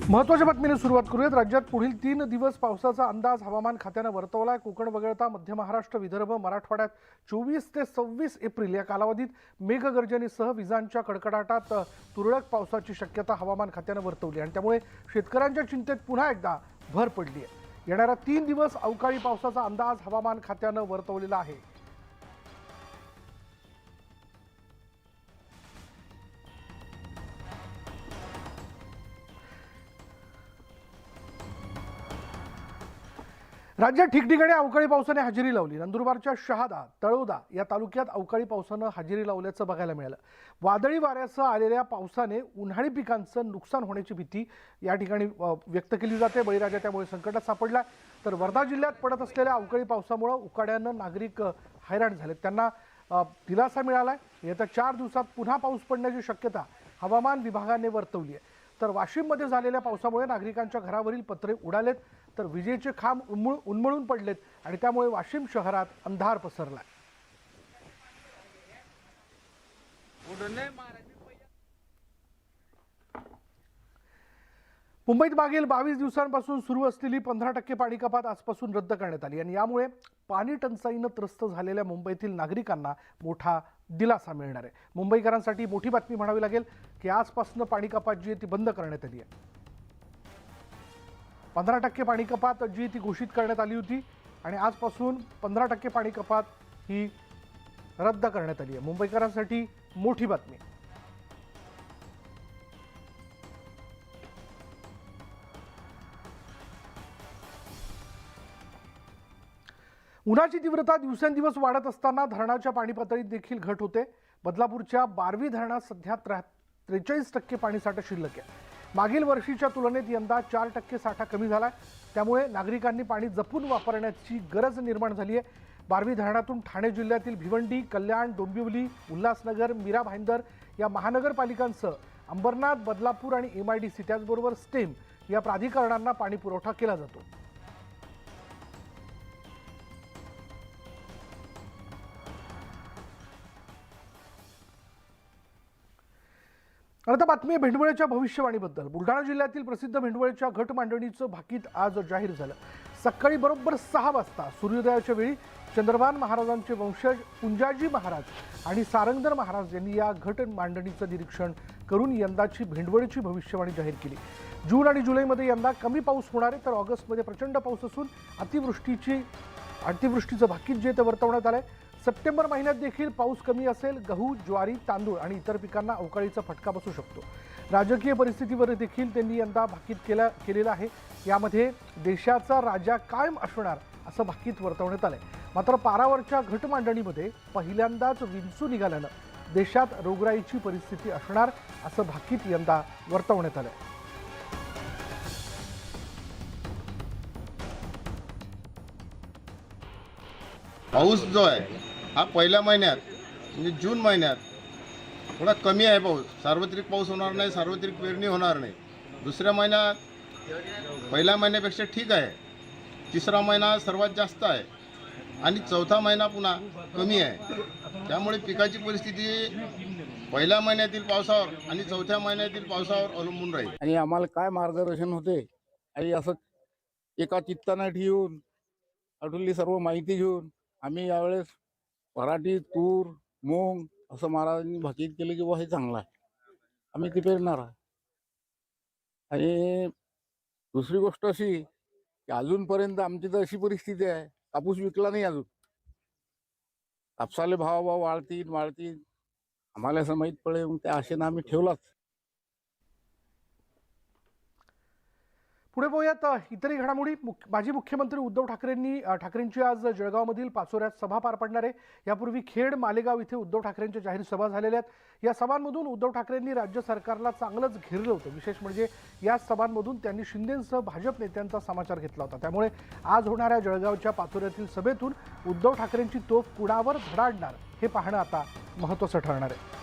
महत्त्वाच्या बातमीने सुरुवात करूयात। राज्यात पुढील 3 दिवस पावसाचा अंदाज हवामान खात्याने वर्तवलाय। कोकण वगळता मध्य महाराष्ट्र, विदर्भ, मराठवाड्यात 24 ते 26 एप्रिल या कालावधीत मेघगर्जनेसह विजांच्या कडकडाटात तुरळक पावसाची शक्यता हवामान खात्याने वर्तवली आणि त्यामुळे शेतकऱ्यांच्या चिंतेत पुन्हा एकदा भर पडली आहे। येणाऱ्या 3 दिवस अवकाळी पावसाचा अंदाज हवामान खात्याने वर्तवलेला आहे। राज्यात ठिकठिकाणी अवकाळी पावसाने हजेरी लावली। नंदुरबारच्या शहादा, तळोदा या तालुक्यात अवकाळी पावसानं हजेरी लावल्याचं बघायला मिळालं। वादळी वाऱ्यासह आलेल्या पावसाने उन्हाळी पिकांचं नुकसान होण्याची भीती या ठिकाणी व्यक्त केली जाते। बळीराजा त्यामुळे संकटात सापडला। तर वर्धा जिल्ह्यात पडत असलेल्या अवकाळी पावसामुळे उकाड्यानं नागरिक हैराण झाले। त्यांना दिलासा मिळालाय। येत्या 4 दिवसात पुन्हा पाऊस पडण्याची शक्यता हवामान विभागाने वर्तवली आहे। तर वाशिममध्ये झालेल्या पावसामुळे नागरिकांच्या घरावरील पत्रे उडालेत, तर विजेचे खांब उन्मळून पडलेत आणि त्यामुळे वाशिम शहरात अंधार पसरलाय। मुंबईत मागील 22 दिवसांपासून सुरू असलेली 15% पाणी कपात आजपासून रद्द करण्यात आली आणि यामुळे पाणी टंचाईनं त्रस्त झालेल्या मुंबईतील नागरिकांना मोठा दिलासा मिळणार आहे। मुंबईकरांसाठी मोठी बातमी म्हणावी लागेल की आजपासून पाणी कपात जी आहे ती बंद करण्यात आली आहे। 15% पाणी कपात जी ती घोषित करण्यात आली होती आणि आजपासून 15% पाणी कपात ही रद्द करण्यात आली आहे। मुंबईकरांसाठी मोठी बातमी। उन्हाची तीव्रता दिवसेंदिवस वाढत असताना धरणाच्या पाणी पातळीत देखील घट होते। बदलापूरच्या बारवी धरणात सध्या 43% पाणीसाठा शिल्लक आहे। मागील वर्षीच्या तुलनेत यंदा 4% साठा कमी झालाय। त्यामुळे नागरिकांनी पाणी जपून वापरण्याची गरज निर्माण झाली आहे। बारवी धरणातून ठाणे जिल्ह्यातील भिवंडी, कल्याण, डोंबिवली, उल्हासनगर, मीरा भाईंदर या महानगरपालिकांसह अंबरनाथ, बदलापूर आणि MIDC त्याचबरोबर स्टेम या प्राधिकरणांना पाणी पुरवठा केला जातो। आता बातमी आहे भेंडवळच्या भविष्यवाणीबद्दल। बुलढाणा जिल्ह्यातील प्रसिद्ध भेंडवळच्या घट मांडणीचं भाकीत आज जाहीर झालं। सकाळी बरोबर 6 वाजता सूर्योदयाच्या वेळी चंद्रभान महाराजांचे वंशज पुंजाजी महाराज आणि सारंगधर महाराज यांनी या घट मांडणीचं निरीक्षण करून यंदाची भेंडवळची भविष्यवाणी जाहीर केली। जून आणि जुलैमध्ये यंदा कमी पाऊस होणार आहे, तर ऑगस्टमध्ये प्रचंड पाऊस असून अतिवृष्टीचं भाकीत जे ते वर्तवण्यात आलंय। सप्टेंबर महिन्यात देखील पाऊस कमी असेल। गहू, ज्वारी, तांदूळ आणि इतर पिकांना अवकाळीचा फटका बसू शकतो। राजकीय परिस्थितीवर देखील त्यांनी यंदा भाकीत केलेलं आहे। यामध्ये देशाचा राजा कायम असणार असं भाकीत वर्तवण्यात आलंय। मात्र पारावरच्या घट मांडणीमध्ये पहिल्यांदाच विंचू निघाल्यानं देशात रोगराईची परिस्थिती असणार असं भाकीत यंदा वर्तवण्यात आलंय। पाऊस जो आहे हा पहिल्या महिन्यात म्हणजे जून महिन्यात थोडा कमी आहे पाऊस। सार्वत्रिक पाऊस होणार नाही, सार्वत्रिक पेरणी होणार नाही। दुसऱ्या महिन्यात पहिल्या महिन्यापेक्षा ठीक आहे। तिसरा महिना सर्वात जास्त आहे आणि चौथा महिना पुन्हा कमी आहे। त्यामुळे पिकाची परिस्थिती पहिल्या महिन्यातील पावसावर आणि चौथ्या महिन्यातील पावसावर अवलंबून राहील। आणि आम्हाला काय मार्गदर्शन होते आणि असं एका चित्तानं ठेवून आठवली सर्व माहिती घेऊन आम्ही यावेळेस पराठी, तूर, मूग असं महाराजांनी भाकीत केलं की हे चांगलं आहे, आम्ही ते पेरणार आहे। आणि दुसरी गोष्ट अशी की अजूनपर्यंत आमची तर अशी परिस्थिती आहे, कापूस विकला नाही अजून। कापसाले भाव वाढतील आम्हाला असं माहीत पडले, मग त्या आशेनं आम्ही ठेवलाच। पुढे बोलूयात इतरही घडामोडी। माजी मुख्यमंत्री उद्धव ठाकरेंची आज जळगावमधील पाचोऱ्यात सभा पार पडणार आहे। यापूर्वी खेड, मालेगाव इथे उद्धव ठाकरेंच्या जाहीर सभा झालेल्या आहेत। या सभांमधून उद्धव ठाकरेंनी राज्य सरकारला चांगलंच घेरलं होतं। विशेष म्हणजे या सभांमधून त्यांनी शिंदेंसह भाजप नेत्यांचा समाचार घेतला होता। त्यामुळे आज होणाऱ्या जळगावच्या पाचोऱ्यातील सभेतून उद्धव ठाकरेंची तोफ कुणावर धडाडणार हे पाहणं आता महत्त्वाचं ठरणार आहे।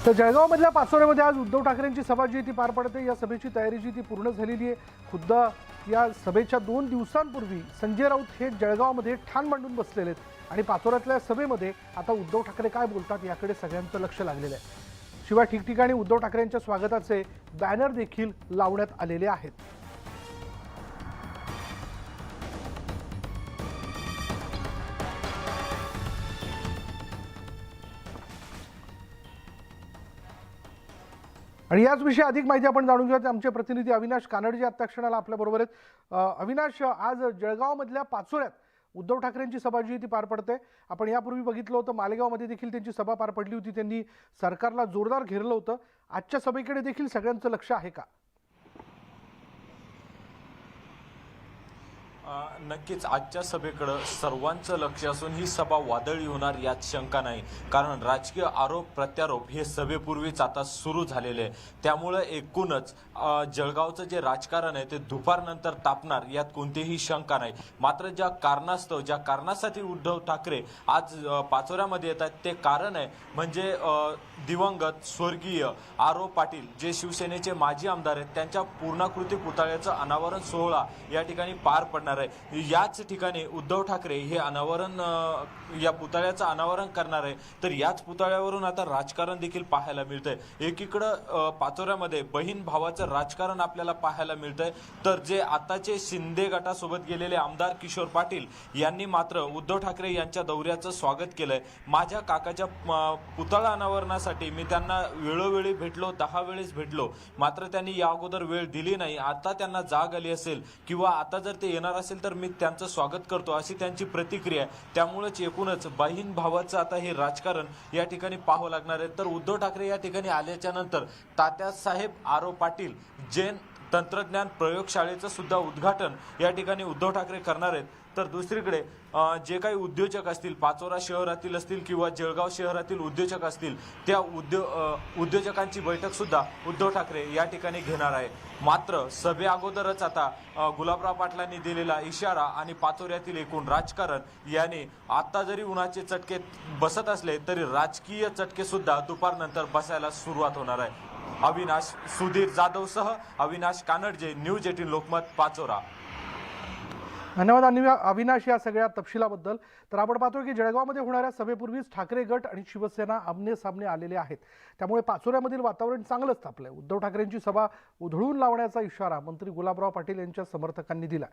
तर जळगावमधल्या पाचोऱ्यामध्ये आज उद्धव ठाकरेंची सभा जी ती पार पडते. या सभेची तयारी जी ती पूर्ण झालेली आहे. खुद्द या सभेच्या 2 दिवसांपूर्वी संजय राऊत हे जळगावमध्ये ठाण मांडून बसलेले आहेत आणि पाचोऱ्यातल्या सभेमध्ये आता उद्धव ठाकरे काय बोलतात याकडे सगळ्यांचं लक्ष लागलेलं आहे. शिवाय ठिकठिकाणी उद्धव ठाकरेंच्या स्वागताचे बॅनर देखील लावण्यात आलेले आहेत. आणि याच विषयी अधिक माहिती आपण जाणून घेऊयात. आमचे प्रतिनिधी अविनाश कानडजी आता क्षणाला आपल्याबरोबर आहेत. अविनाश, आज जळगावमधल्या पाचोऱ्यात उद्धव ठाकरेंची सभा जी ती पार पडते. आपण यापूर्वी बघितलं होतं मालेगावमध्ये देखील त्यांची सभा पार पडली होती. त्यांनी सरकारला जोरदार घेरलं होतं. आजच्या सभेकडे देखील सगळ्यांचं लक्ष आहे का? नक्कीच आजच्या सभेकडे सर्वांचं लक्ष असून ही सभा वादळी होणार यात शंका नाही. कारण राजकीय आरोप प्रत्यारोप हे सभेपूर्वीच आता सुरू झालेले आहे. त्यामुळे एकूणच जळगावचं जे राजकारण आहे ते दुपारनंतर तापणार यात कोणतीही शंका नाही. मात्र ज्या कारणासाठी उद्धव ठाकरे आज पाचोऱ्यामध्ये येत आहेत ते कारण आहे म्हणजे दिवंगत स्वर्गीय आरो पाटील जे शिवसेनेचे माजी आमदार आहेत त्यांच्या पूर्णाकृती पुतळ्याचं अनावरण सोहळा या ठिकाणी पार पडणार आहे. याच ठिकाणी उद्धव ठाकरे हे या पुतळ्याचं अनावरण करणार आहे. तर याच पुतळ्यावरून आता राजकारण देखील पाहायला मिळतंय. एकीकडं पाचोऱ्यामध्ये बहीण भावाचं राजकारण आपल्याला पाहायला मिळतंय. तर जे आताचे शिंदे गटासोबत गेलेले आमदार किशोर पाटील यांनी मात्र उद्धव ठाकरे यांच्या दौऱ्याचं स्वागत केलंय. माझ्या काकाच्या पुतळा अनावरणासाठी मी त्यांना वेळोवेळी भेटलो, 10 वेळेस भेटलो, मात्र त्यांनी या अगोदर वेळ दिली नाही. आता त्यांना जाग आली असेल किंवा आता जर ते येणार असेल तर मी त्यांचं स्वागत करतो अशी त्यांची प्रतिक्रिया आहे. त्यामुळेच एकूणच बहीण भावाचं आता हे राजकारण या ठिकाणी पाहावं लागणार आहे. तर उद्धव ठाकरे या ठिकाणी आल्याच्या नंतर तात्यासाहेब आरो पाटील जैन तंत्रज्ञान प्रयोगशाळेचं सुद्धा उद्घाटन या ठिकाणी उद्धव ठाकरे करणार आहेत. तर दुसरीकडे जे काही उद्योजक असतील, पाचोरा शहरातील असतील किंवा जळगाव शहरातील उद्योजक असतील, त्या उद्योजकांची बैठक सुद्धा उद्धव ठाकरे या ठिकाणी घेणार आहे. मात्र सभे अगोदरच आता गुलाबराव पाटलांनी दिलेला इशारा आणि पाचोऱ्यातील एकूण राजकारण याने आता जरी उन्हाचे चटके बसत असले तरी राजकीय चटके सुद्धा दुपारनंतर बसायला सुरुवात होणार आहे. अविनाश सुधीर जाधवसह अविनाश कानडजे, न्यूज 18 लोकमत, पाचोरा. धन्यवाद अविनाश या सगळ्या तपशिलाबद्दल. तर आपण पाहतोय की जळगावमध्ये होणाऱ्या सभेपूर्वीच ठाकरे गट आणि शिवसेना आमने सामने आलेले आहेत. त्यामुळे पाचोऱ्यामधील वातावरण चांगलंच तापलंय. उद्धव ठाकरेंची सभा उधळून लावण्याचा इशारा मंत्री गुलाबराव पाटील यांच्या समर्थकांनी दिला.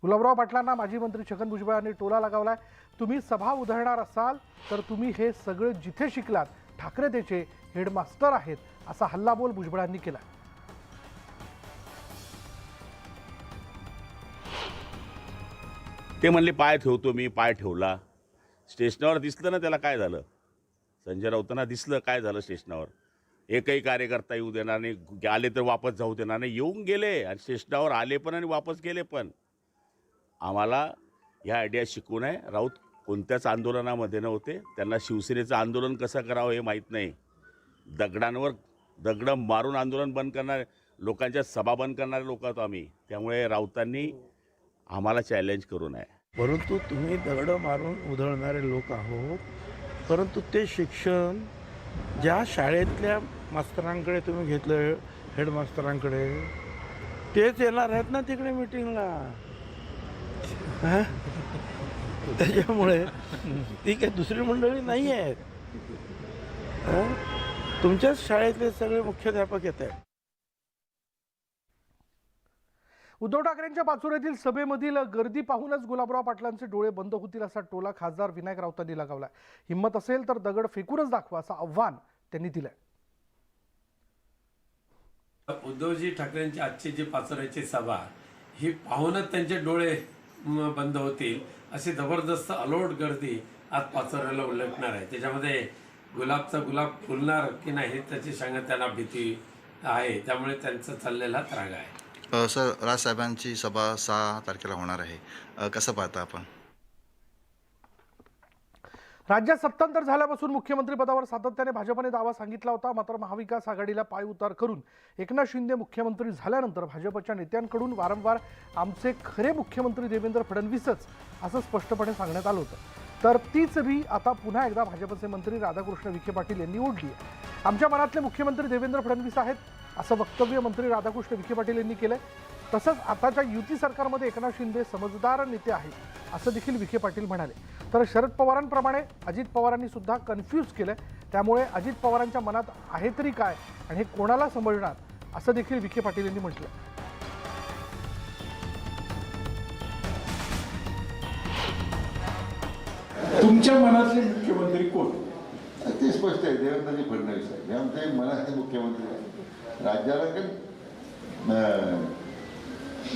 गुलाबराव पाटलांना माजी मंत्री छगन भुजबळ यांनी टोला लगावलाय. तुम्ही सभा उधळणार असाल तर तुम्ही हे सगळं जिथे शिकलात ठाकरे त्याचे हेडमास्टर आहेत असा हल्लाबोल भुजबळांनी केला. ते म्हणले पाय ठेवतो मी, पाय ठेवला. स्टेशनावर दिसलं ना त्याला काय झालं. संजय राऊतांना दिसलं काय झालं स्टेशनावर. एकही कार्यकर्ता येऊ देणार नाही, आले तर वापस जाऊ देणार नाही. येऊन गेले आणि स्टेशनावर आले पण आणि वापस गेले पण. आम्हाला ह्या आयडिया शिकून आहे. राऊत कोणत्याच आंदोलनामध्ये नव्हते. त्यांना शिवसेनेचं आंदोलन कसं करावं हे माहीत नाही. दगडांवर दगडं मारून आंदोलन बंद करणारे, लोकांच्या सभा बंद करणारे लोक होतो आम्ही. त्यामुळे राऊतांनी आम्हाला चॅलेंज करू नये. परंतु तुम्ही दगड मारून उधळणारे लोक आहोत. परंतु ते शिक्षण ज्या शाळेतल्या मास्तरांकडे तुम्ही घेतलं, हेडमास्तरांकडे, तेच येणार आहेत ना तिकडे मिटिंगला. त्याच्यामुळे ती काही दुसरी मंडळी नाही आहेत. तुमच्याच शाळेतले सगळे मुख्याध्यापक येत आहेत. उद्धव ठाकरेंच्या पाचोऱ्यातील सभेमधील गर्दी पाहूनच गुलाबराव पाटलांचे डोळे बंद होतील असा टोला खासदार विनायक राऊतांनी लगावला. हिंमत असेल तर दगड फेकूनच दाखवा असं आव्हान त्यांनी दिलंय. उद्धवजी ठाकरेंची आजची जी पाचोऱ्याची सभा ही पाहूनच त्यांचे डोळे बंद होतील अशी जबरदस्त अलोट गर्दी आज पाचोऱ्याला उलटणार आहे. त्याच्यामध्ये गुलाबचा गुलाब फुलणार की नाही त्याची सांगत त्यांना भीती आहे. त्यामुळे त्यांचा चाललेला त्राग आहे. सर, राजसाहेबांची सभा 6 तारखेला होणार आहे. कसं पाहता आपण? राज्यात सत्तांतर झाल्यापासून मुख्यमंत्रीपदावर सातत्याने भाजपने दावा सांगितला होता. मात्र महाविकास आघाडीला पायउतार करून एकनाथ शिंदे मुख्यमंत्री झाल्यानंतर भाजपच्या नेत्यांकडून वारंवार आमचे खरे मुख्यमंत्री देवेंद्र फडणवीसच असं स्पष्टपणे सांगण्यात आलं होतं. तर तीच री आता पुन्हा एकदा भाजपचे मंत्री राधाकृष्ण विखे पाटील यांनी ओढली आहे. आमच्या मनातले मुख्यमंत्री देवेंद्र फडणवीस आहेत असं वक्तव्य मंत्री राधाकृष्ण विखे पाटील यांनी केलंय. तसंच आताच्या युती सरकारमध्ये एकनाथ शिंदे समजदार नेते आहेत असं देखील विखे पाटील म्हणाले. तर शरद पवारांप्रमाणे अजित पवारांनी सुद्धा कन्फ्यूज केलंय. त्यामुळे अजित पवारांच्या मनात आहे तरी काय आणि हे कोणाला समजणार असं देखील विखे पाटील यांनी म्हटलं. तुमच्या मनातले मुख्यमंत्री कोण? ते स्पष्ट आहे, देवेंद्रजी फडणवीस आहे. हे आमचे मनातले मुख्यमंत्री आहे. राज्याला काही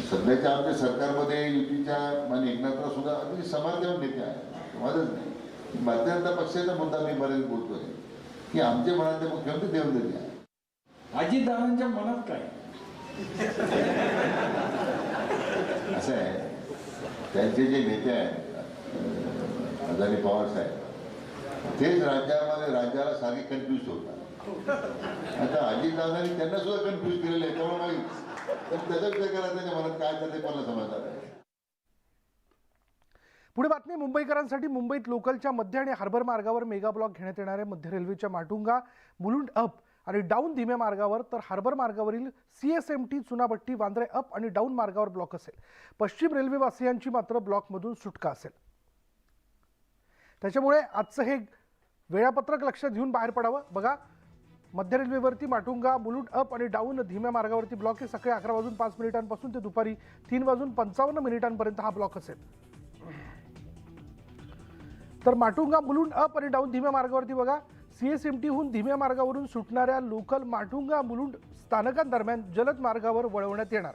सध्याच्या आमच्या सरकारमध्ये युतीच्या आणि एकनाथराव सुद्धा अगदी समाजसेवक नेते आहेत, माझंच नाही. भारतीय जनता पक्षाचा मुद्दा मी बरेच बोलतोय की आमचे मनातले मुख्यमंत्री देवेंद्रजी आहे. अजितदादांच्या मनात काय? असं आहे, त्यांचे जे नेते आहेत अदानी पवार साहेब, तेच राज्याला सारखे कन्फ्युज होतात. आता अजितदादांनी त्यांना सुद्धा कन्फ्युज केलेलं आहे. त्यामुळे माहीत त्याचा विचार करा त्याच्या मनात काय चालते कोणाला समजणार आहे. पुढे बातमी मुंबईकरांसाठी. मुंबईत लोकलच्या मध्य आणि हार्बर मार्गावर मेगा ब्लॉक घेण्यात येणार आहे. मध्य रेल्वेच्या माटुंगा मुलुंड अप आणि डाऊन धीम्या मार्गावर, तर हार्बर मार्गावरील CSMT चुनाभट्टी वांद्रे अप आणि डाऊन मार्गावर ब्लॉक असेल. पश्चिम रेल्वेवासियांची मात्र ब्लॉकमधून सुटका असेल. त्याच्यामुळे आजचं हे वेळापत्रक लक्षात घेऊन बाहेर पडावं. बघा, मध्य रेल्वेवरती माटुंगा मुलुंड अप आणि डाऊन धीम्या मार्गावरती ब्लॉक हे सकाळी 11:05 ते दुपारी 3:55 हा ब्लॉक असेल. तर माटुंगा मुलुंड अप आणि डाऊन धीम्या मार्गावरती बघा, CSMTहून धीम्या मार्गावरून सुटणाऱ्या लोकल माटुंगा मुलुंड स्थानकांदरम्यान जलद मार्गावर वळवण्यात येणार.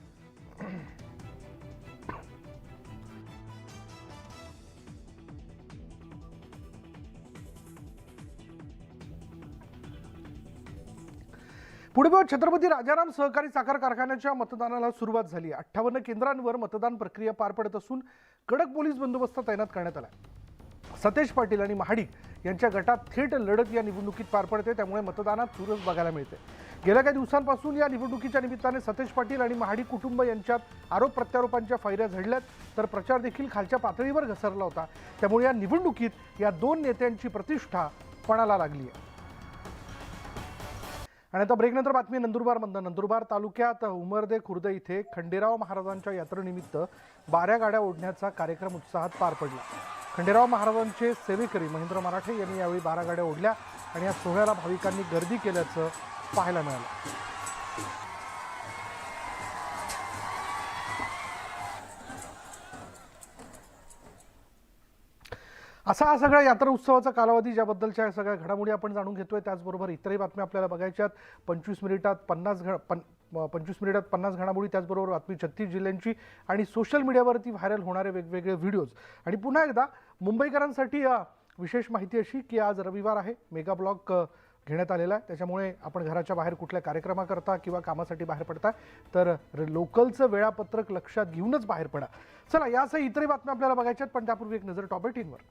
पुढे बघा, छत्रपती राजाराम सहकारी साखर कारखान्याच्या मतदानाला सुरुवात झाली. 58 केंद्रांवर मतदान प्रक्रिया पार पडत असून कडक पोलीस बंदोबस्त तैनात करण्यात आला. सतेज पाटील आणि महाडिक यांच्या गटात थेट लढत या निवडणुकीत पार पडते. त्यामुळे मतदानात चुरस बघायला मिळते. गेल्या काही दिवसांपासून या निवडणुकीच्या निमित्ताने सतेज पाटील आणि महाडिक कुटुंब यांच्यात आरोप प्रत्यारोपांच्या फैऱ्या झडल्यात. तर प्रचार देखील खालच्या पातळीवर घसरला होता. त्यामुळे या निवडणुकीत या दोन नेत्यांची प्रतिष्ठा पणाला लागली आहे. आणि आता ब्रेकनंतर बातमी नंदुरबारमधून. नंदुरबार तालुक्यात उमरदे खुर्द इथे खंडेराव महाराजांच्या यात्रेनिमित्त बाऱ्या गाड्या ओढण्याचा कार्यक्रम उत्साहात पार पडला. खंडेराव महाराजांचे सेवेकरी महेंद्र मराठे यांनी यावेळी 12 गाड्या ओढल्या आणि या सोहळ्याला भाविकांनी गर्दी केल्याचं पाहायला मिळालं. असा हा सगळा यात्रा उत्सवाचा कालावधी, ज्याबद्दलच्या सगळ्या घडामोडी आपण जाणून घेतोय. त्याचबरोबर इतरही बातम्या आपल्याला बघायच्यात. 25 मिनिटात 50 घडामोडी, त्याचबरोबर बातमी 36 जिल्ह्यांची आणि सोशल मीडियावरती व्हायरल होणारे वेगवेगळे व्हिडिओज. आणि पुन्हा एकदा मुंबईकरांसाठी विशेष माहिती अशी की आज रविवार आहे, मेगा ब्लॉक घेण्यात आलेला आहे. त्याच्यामुळे आपण घराच्या बाहेर कुठल्या कार्यक्रमाकरता किंवा कामासाठी बाहेर पडताय तर लोकलचं वेळापत्रक लक्षात घेऊनच बाहेर पडा. चला, यासह इतरही बातम्या आपल्याला बघायच्यात, पण त्यापूर्वी एक नजर टॉप 18 वर.